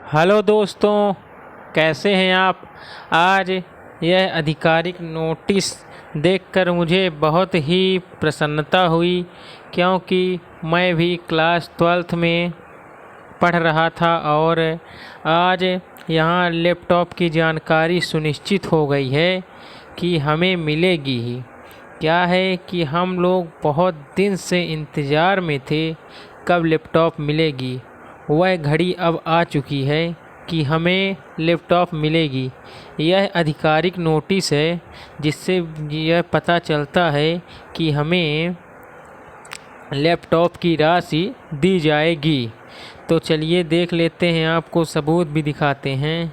Hello दोस्तों, कैसे हैं आप। आज यह आधिकारिक नोटिस देखकर मुझे बहुत ही प्रसन्नता हुई, क्योंकि मैं भी क्लास 12th में पढ़ रहा था और आज यहाँ लैपटॉप की जानकारी सुनिश्चित हो गई है कि हमें मिलेगी ही। क्या है कि हम लोग बहुत दिन से इंतज़ार में थे कब लैपटॉप मिलेगी। वह घड़ी अब आ चुकी है कि हमें लैपटॉप मिलेगी। यह आधिकारिक नोटिस है जिससे यह पता चलता है कि हमें लैपटॉप की राशि दी जाएगी। तो चलिए देख लेते हैं, आपको सबूत भी दिखाते हैं।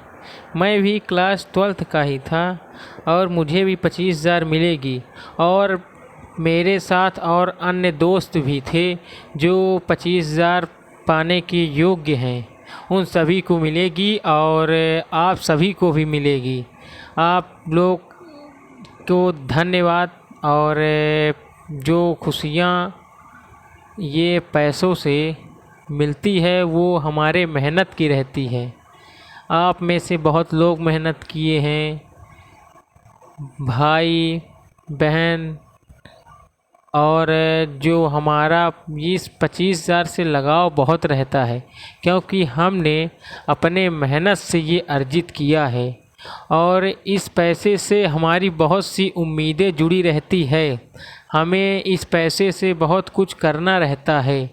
मैं भी क्लास 12th का ही था और मुझे भी 25,000 मिलेगी, और मेरे साथ और अन्य दोस्त भी थे जो 25,000 पाने के योग्य हैं। उन सभी को मिलेगी और आप सभी को भी मिलेगी। आप लोग को धन्यवाद। और जो खुशियाँ ये पैसों से मिलती है वो हमारे मेहनत की रहती है। आप में से बहुत लोग मेहनत किए हैं, भाई बहन, और जो हमारा इस 25,000 से लगाव बहुत रहता है, क्योंकि हमने अपने मेहनत से ये अर्जित किया है और इस पैसे से हमारी बहुत सी उम्मीदें जुड़ी रहती है। हमें इस पैसे से बहुत कुछ करना रहता है,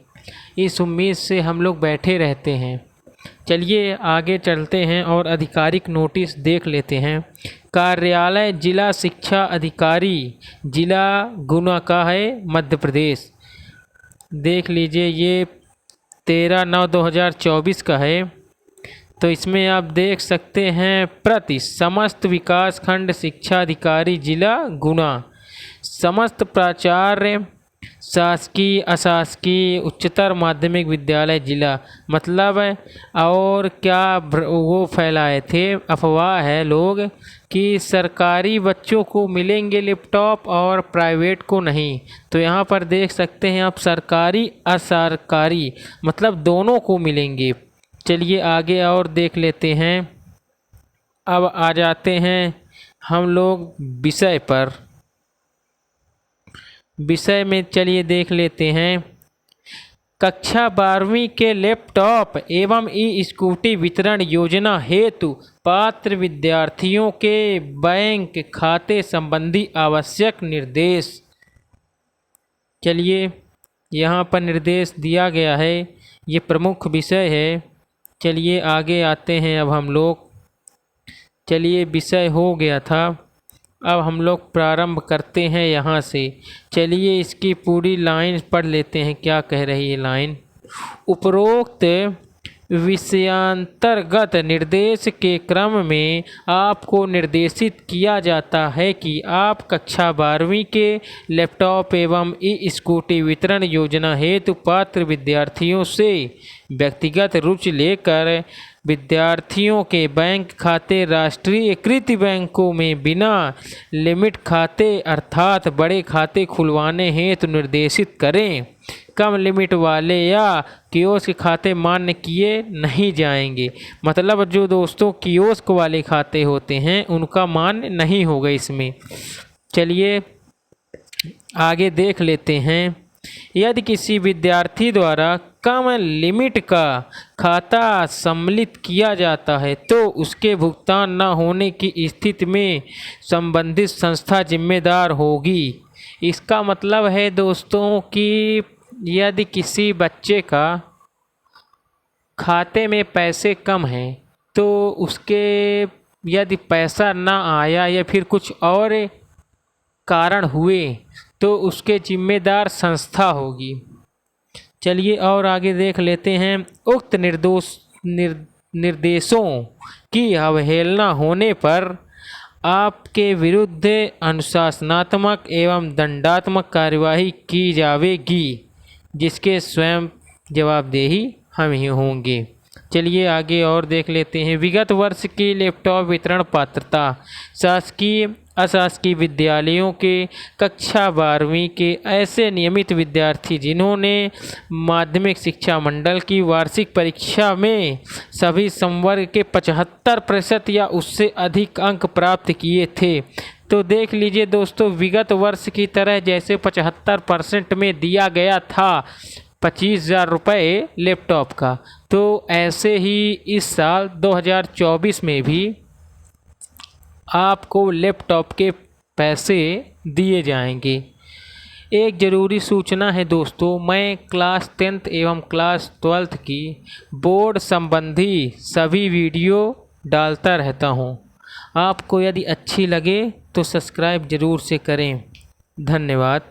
इस उम्मीद से हम लोग बैठे रहते हैं। चलिए आगे चलते हैं और आधिकारिक नोटिस देख लेते हैं। कार्यालय जिला शिक्षा अधिकारी, जिला गुना का है, मध्य प्रदेश। देख लीजिए, ये 13/9/2024 का है। तो इसमें आप देख सकते हैं, प्रति समस्त विकास खंड शिक्षा अधिकारी जिला गुना, समस्त प्राचार्य शासकीय अशासकीय उच्चतर माध्यमिक विद्यालय जिला। मतलब और क्या वो फैलाए थे अफवाह है लोग कि सरकारी बच्चों को मिलेंगे लैपटॉप और प्राइवेट को नहीं। तो यहाँ पर देख सकते हैं आप, सरकारी असरकारी मतलब दोनों को मिलेंगे। चलिए आगे और देख लेते हैं। अब आ जाते हैं हम लोग विषय में चलिए देख लेते हैं। कक्षा 12वीं के लैपटॉप एवं ई स्कूटी वितरण योजना हेतु पात्र विद्यार्थियों के बैंक खाते संबंधी आवश्यक निर्देश। चलिए यहाँ पर निर्देश दिया गया है, ये प्रमुख विषय है। चलिए आगे आते हैं अब हम लोग। चलिए विषय हो गया था, अब हम लोग प्रारंभ करते हैं यहाँ से। चलिए इसकी पूरी लाइन पढ़ लेते हैं, क्या कह रही है लाइन। उपरोक्त विषयांतर्गत निर्देश के क्रम में आपको निर्देशित किया जाता है कि आप कक्षा 12वीं के लैपटॉप एवं ई स्कूटी वितरण योजना हेतु पात्र विद्यार्थियों से व्यक्तिगत रुचि लेकर विद्यार्थियों के बैंक खाते राष्ट्रीयकृत बैंकों में बिना लिमिट खाते अर्थात बड़े खाते खुलवाने हेतु निर्देशित करें। कम लिमिट वाले या कियोस्क खाते मान्य किए नहीं जाएंगे। मतलब जो दोस्तों कियोस्क वाले खाते होते हैं उनका मान्य नहीं होगा इसमें। चलिए आगे देख लेते हैं। यदि किसी विद्यार्थी द्वारा कम लिमिट का खाता सम्मिलित किया जाता है तो उसके भुगतान न होने की स्थिति में संबंधित संस्था जिम्मेदार होगी। इसका मतलब है दोस्तों कि यदि किसी बच्चे का खाते में पैसे कम हैं तो उसके यदि पैसा ना आया या फिर कुछ और कारण हुए तो उसके जिम्मेदार संस्था होगी। चलिए और आगे देख लेते हैं। उक्त निर्देशों की अवहेलना होने पर आपके विरुद्ध अनुशासनात्मक एवं दंडात्मक कार्यवाही की जाएगी, जिसके स्वयं जवाबदेही हम ही होंगे। चलिए आगे और देख लेते हैं। विगत वर्ष की लैपटॉप वितरण पात्रता। शासकीय अशासकीय विद्यालयों के कक्षा 12वीं के ऐसे नियमित विद्यार्थी जिन्होंने माध्यमिक शिक्षा मंडल की वार्षिक परीक्षा में सभी संवर्ग के 75% या उससे अधिक अंक प्राप्त किए थे। तो देख लीजिए दोस्तों, विगत वर्ष की तरह जैसे 75% में दिया गया था 25,000 रुपये लैपटॉप का, तो ऐसे ही इस साल 2024 में भी आपको लैपटॉप के पैसे दिए जाएंगे। एक ज़रूरी सूचना है दोस्तों, मैं क्लास 10th एवं क्लास 12th की बोर्ड संबंधी सभी वीडियो डालता रहता हूँ। आपको यदि अच्छी लगे तो सब्सक्राइब ज़रूर से करें। धन्यवाद।